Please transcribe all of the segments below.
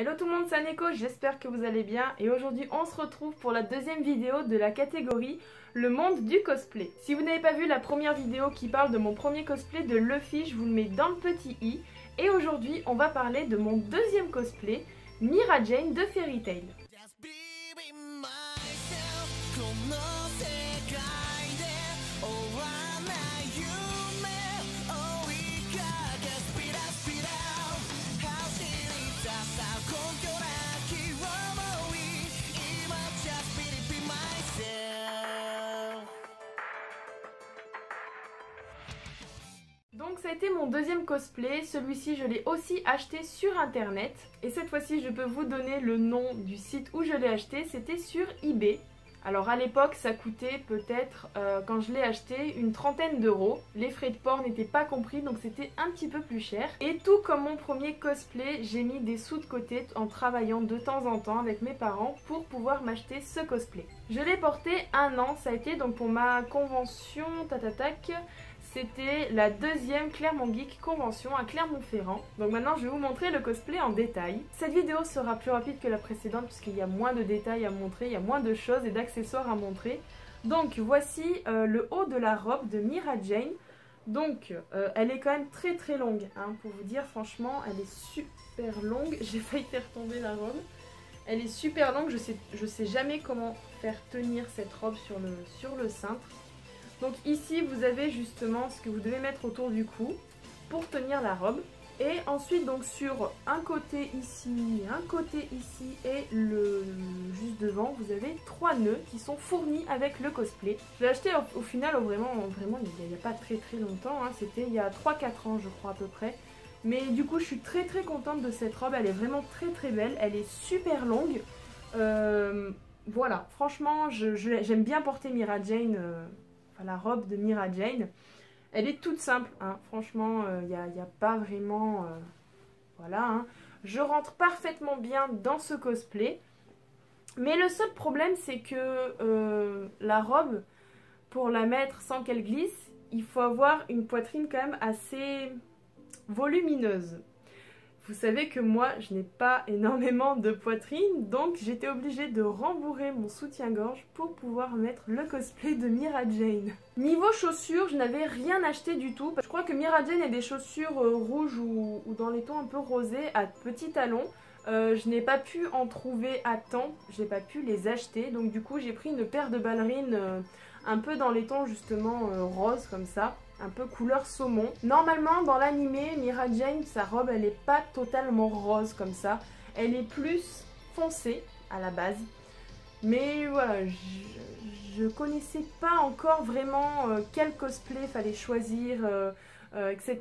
Hello tout le monde, c'est Neko, j'espère que vous allez bien et aujourd'hui on se retrouve pour la deuxième vidéo de la catégorie le monde du cosplay. Si vous n'avez pas vu la première vidéo qui parle de mon premier cosplay de Luffy, je vous le mets dans le petit i. Et aujourd'hui on va parler de mon deuxième cosplay, Mira Jane de Fairy Tail. Donc ça a été mon deuxième cosplay, celui-ci je l'ai aussi acheté sur internet. Et cette fois-ci je peux vous donner le nom du site où je l'ai acheté, c'était sur eBay. Alors à l'époque ça coûtait peut-être, quand je l'ai acheté, une trentaine d'euros. Les frais de port n'étaient pas compris donc c'était un petit peu plus cher. Et tout comme mon premier cosplay, j'ai mis des sous de côté en travaillant de temps en temps avec mes parents pour pouvoir m'acheter ce cosplay. Je l'ai porté un an, ça a été donc pour ma convention tatatac. C'était la deuxième Clermont Geek convention à Clermont-Ferrand. Donc maintenant je vais vous montrer le cosplay en détail. Cette vidéo sera plus rapide que la précédente puisqu'il y a moins de détails à montrer, il y a moins de choses et d'accessoires à montrer. Donc voici le haut de la robe de Mira Jane. Donc elle est quand même très longue, hein, pour vous dire franchement elle est super longue. J'ai failli faire tomber la robe. Elle est super longue, je sais jamais comment faire tenir cette robe sur le cintre. Donc ici vous avez justement ce que vous devez mettre autour du cou pour tenir la robe. Et ensuite donc sur un côté ici et juste devant vous avez 3 nœuds qui sont fournis avec le cosplay. Je l'ai acheté au final vraiment il n'y a pas très longtemps, hein. C'était il y a 3-4 ans je crois à peu près. Mais du coup je suis très contente de cette robe, elle est vraiment très belle, elle est super longue. Voilà, franchement j'aime bien porter Mira Jane. La robe de Mira Jane, elle est toute simple, hein. Franchement il n'y a pas vraiment voilà, hein. Je rentre parfaitement bien dans ce cosplay, mais le seul problème c'est que la robe, pour la mettre sans qu'elle glisse, il faut avoir une poitrine quand même assez volumineuse. Vous savez que moi je n'ai pas énormément de poitrine, donc j'étais obligée de rembourrer mon soutien-gorge pour pouvoir mettre le cosplay de Mira Jane. Niveau chaussures, je n'avais rien acheté du tout. Je crois que Mira Jane a des chaussures rouges ou dans les tons un peu rosés à petits talons. Je n'ai pas pu en trouver à temps, j'ai pas pu les acheter, donc du coup j'ai pris une paire de ballerines un peu dans les tons justement rose comme ça. Un peu couleur saumon. Normalement dans l'animé, Mira Jane, sa robe elle est pas totalement rose comme ça. Elle est plus foncée à la base. Mais voilà, je connaissais pas encore vraiment quel cosplay fallait choisir, etc.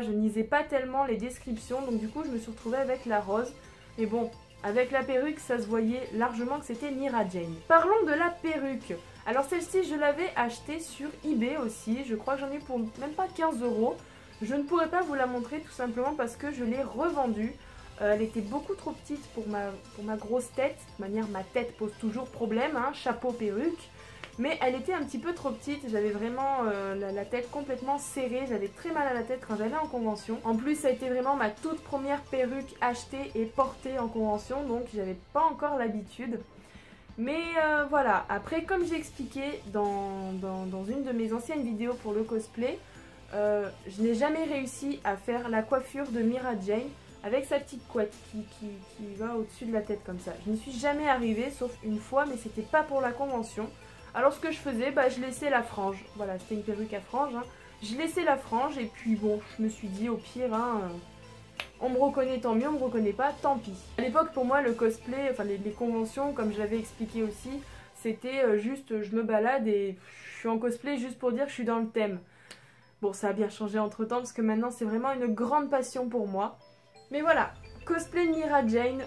Je ne lisais pas tellement les descriptions, donc du coup je me suis retrouvée avec la rose. Mais bon, avec la perruque ça se voyait largement que c'était Mira Jane. Parlons de la perruque. Alors celle-ci je l'avais achetée sur eBay aussi, je crois que j'en ai pour même pas 15 euros. Je ne pourrais pas vous la montrer tout simplement parce que je l'ai revendue. Elle était beaucoup trop petite pour ma grosse tête. De toute manière ma tête pose toujours problème, hein, chapeau, perruque. Mais elle était un petit peu trop petite, j'avais vraiment la tête complètement serrée, j'avais très mal à la tête quand j'allais en convention. En plus ça a été vraiment ma toute première perruque achetée et portée en convention, donc j'avais pas encore l'habitude. Mais voilà, après comme j'ai expliqué dans une de mes anciennes vidéos pour le cosplay, je n'ai jamais réussi à faire la coiffure de Mira Jane avec sa petite couette qui va au-dessus de la tête comme ça. Je n'y suis jamais arrivée sauf une fois, mais c'était pas pour la convention. Alors ce que je faisais, je laissais la frange, voilà c'était une perruque à frange, hein. Je laissais la frange et puis bon, je me suis dit au pire, hein, on me reconnaît tant mieux, on me reconnaît pas, tant pis. À l'époque pour moi le cosplay, enfin les conventions comme je l'avais expliqué aussi, c'était juste je me balade et je suis en cosplay juste pour dire que je suis dans le thème. Bon ça a bien changé entre temps parce que maintenant c'est vraiment une grande passion pour moi. Mais voilà, cosplay Mira Jane,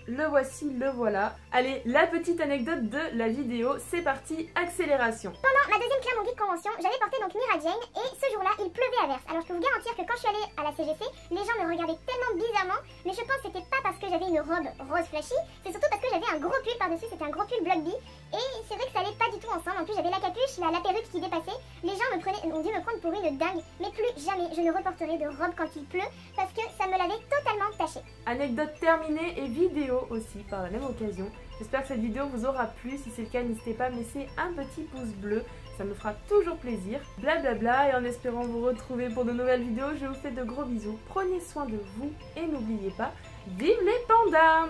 le voici, le voilà. Allez, la petite anecdote de la vidéo, c'est parti, accélération. Pendant ma deuxième Clermont Geek convention, j'avais porté donc Mira Jane et ce jour-là, il pleuvait à verse. Alors je peux vous garantir que quand je suis allée à la CGC, les gens me regardaient tellement bizarrement, mais je pense que c'était pas parce que j'avais une robe rose flashy, c'est surtout parce que j'avais un gros pull par-dessus, c'était un gros pull Block B. Et c'est vrai que ça allait pas du tout ensemble. En plus j'avais la capuche, la perruque qui dépassait. Les gens ont dû me prendre pour une dingue. Mais plus jamais je ne reporterai de robe quand il pleut parce que ça me l'avait totalement taché. Anecdote terminée et vidéo aussi par la même occasion. J'espère que cette vidéo vous aura plu. Si c'est le cas, n'hésitez pas à me laisser un petit pouce bleu. Ça me fera toujours plaisir. Blablabla, et en espérant vous retrouver pour de nouvelles vidéos, je vous fais de gros bisous. Prenez soin de vous et n'oubliez pas, vive les pandas!